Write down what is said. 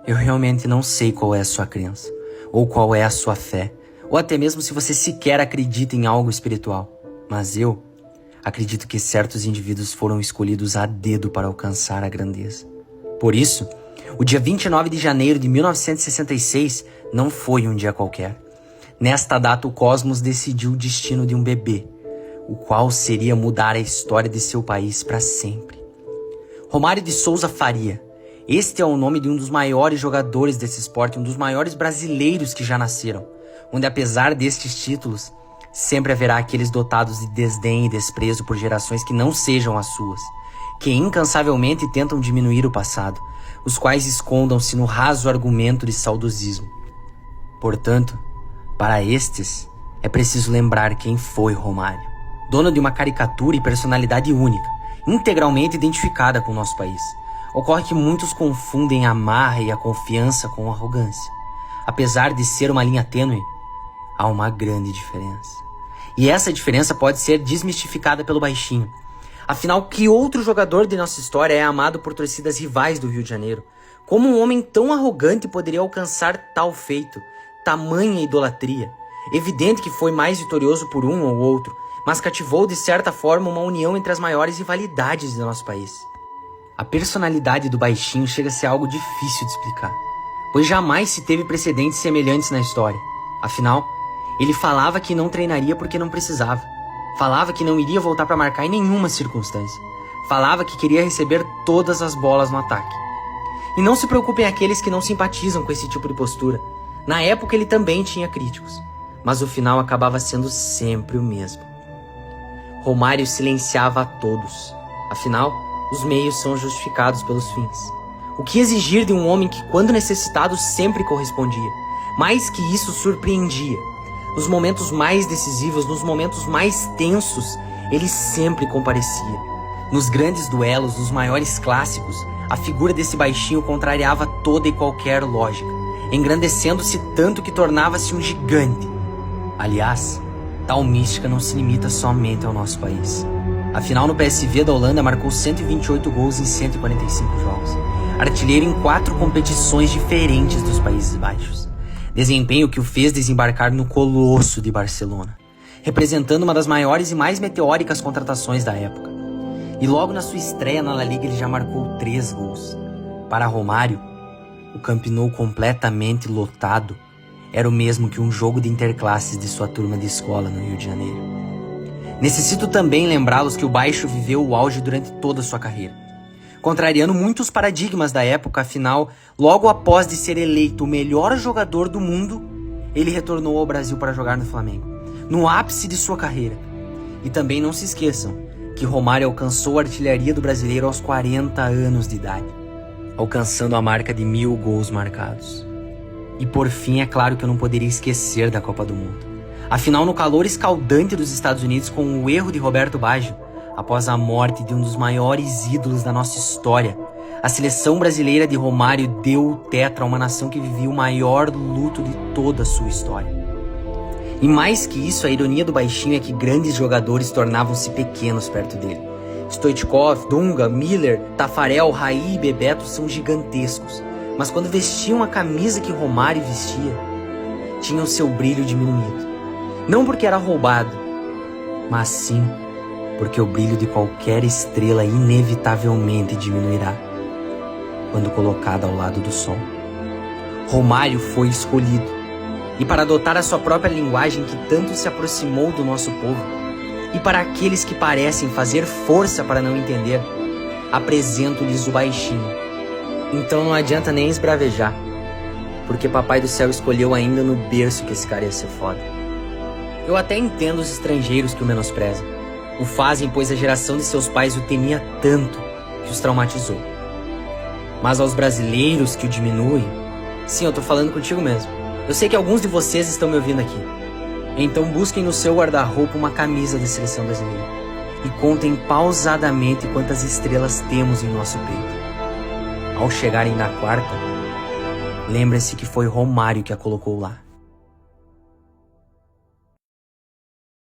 Eu realmente não sei qual é a sua crença, ou qual é a sua fé, ou até mesmo se você sequer acredita em algo espiritual. Mas eu acredito que certos indivíduos foram escolhidos a dedo para alcançar a grandeza. Por isso, o dia 29 de janeiro de 1966 não foi um dia qualquer. Nesta data, o cosmos decidiu o destino de um bebê, o qual seria mudar a história de seu país para sempre. Romário de Souza Faria. Este é o nome de um dos maiores jogadores desse esporte, um dos maiores brasileiros que já nasceram, onde apesar destes títulos, sempre haverá aqueles dotados de desdém e desprezo por gerações que não sejam as suas, que incansavelmente tentam diminuir o passado, os quais escondam-se no raso argumento de saudosismo. Portanto, para estes, é preciso lembrar quem foi Romário, dono de uma caricatura e personalidade única, integralmente identificada com o nosso país. Ocorre que muitos confundem a marra e a confiança com arrogância. Apesar de ser uma linha tênue, há uma grande diferença. E essa diferença pode ser desmistificada pelo baixinho. Afinal, que outro jogador de nossa história é amado por torcidas rivais do Rio de Janeiro? Como um homem tão arrogante poderia alcançar tal feito, tamanha idolatria? Evidente que foi mais vitorioso por um ou outro, mas cativou de certa forma uma união entre as maiores rivalidades do nosso país. A personalidade do baixinho chega a ser algo difícil de explicar, pois jamais se teve precedentes semelhantes na história. Afinal, ele falava que não treinaria porque não precisava. Falava que não iria voltar para marcar em nenhuma circunstância. Falava que queria receber todas as bolas no ataque. E não se preocupem aqueles que não simpatizam com esse tipo de postura. Na época ele também tinha críticos, mas o final acabava sendo sempre o mesmo. Romário silenciava a todos. Afinal, os meios são justificados pelos fins. O que exigir de um homem que, quando necessitado, sempre correspondia? Mais que isso, surpreendia. Nos momentos mais decisivos, nos momentos mais tensos, ele sempre comparecia. Nos grandes duelos, nos maiores clássicos, a figura desse baixinho contrariava toda e qualquer lógica, engrandecendo-se tanto que tornava-se um gigante. Aliás, tal mística não se limita somente ao nosso país. Afinal, no PSV da Holanda marcou 128 gols em 145 jogos. Artilheiro em 4 competições diferentes dos Países Baixos. Desempenho que o fez desembarcar no Colosso de Barcelona, representando uma das maiores e mais meteóricas contratações da época. E logo na sua estreia na La Liga ele já marcou 3 gols. Para Romário, o Camp Nou completamente lotado era o mesmo que um jogo de interclasses de sua turma de escola no Rio de Janeiro. Necessito também lembrá-los que o Baixo viveu o auge durante toda a sua carreira, contrariando muitos paradigmas da época. Afinal, logo após de ser eleito o melhor jogador do mundo, ele retornou ao Brasil para jogar no Flamengo, no ápice de sua carreira. E também não se esqueçam que Romário alcançou a artilharia do brasileiro aos 40 anos de idade, alcançando a marca de 1000 gols marcados. E por fim, é claro que eu não poderia esquecer da Copa do Mundo. Afinal, no calor escaldante dos Estados Unidos, com o erro de Roberto Baggio, após a morte de um dos maiores ídolos da nossa história, a seleção brasileira de Romário deu o tetra a uma nação que vivia o maior luto de toda a sua história. E mais que isso, a ironia do baixinho é que grandes jogadores tornavam-se pequenos perto dele. Stoichkov, Dunga, Miller, Tafarel, Raí e Bebeto são gigantescos, mas quando vestiam a camisa que Romário vestia, tinham seu brilho diminuído. Não porque era roubado, mas sim porque o brilho de qualquer estrela inevitavelmente diminuirá quando colocada ao lado do sol. Romário foi escolhido, e para adotar a sua própria linguagem que tanto se aproximou do nosso povo, e para aqueles que parecem fazer força para não entender, apresento-lhes o baixinho. Então não adianta nem esbravejar, porque Papai do Céu escolheu ainda no berço que esse cara ia ser foda. Eu até entendo os estrangeiros que o menosprezam. O fazem pois a geração de seus pais o temia tanto que os traumatizou. Mas aos brasileiros que o diminuem, sim, eu tô falando contigo mesmo. Eu sei que alguns de vocês estão me ouvindo aqui. Então busquem no seu guarda-roupa uma camisa da seleção brasileira e contem pausadamente quantas estrelas temos em nosso peito. Ao chegarem na quarta, lembrem-se que foi Romário que a colocou lá.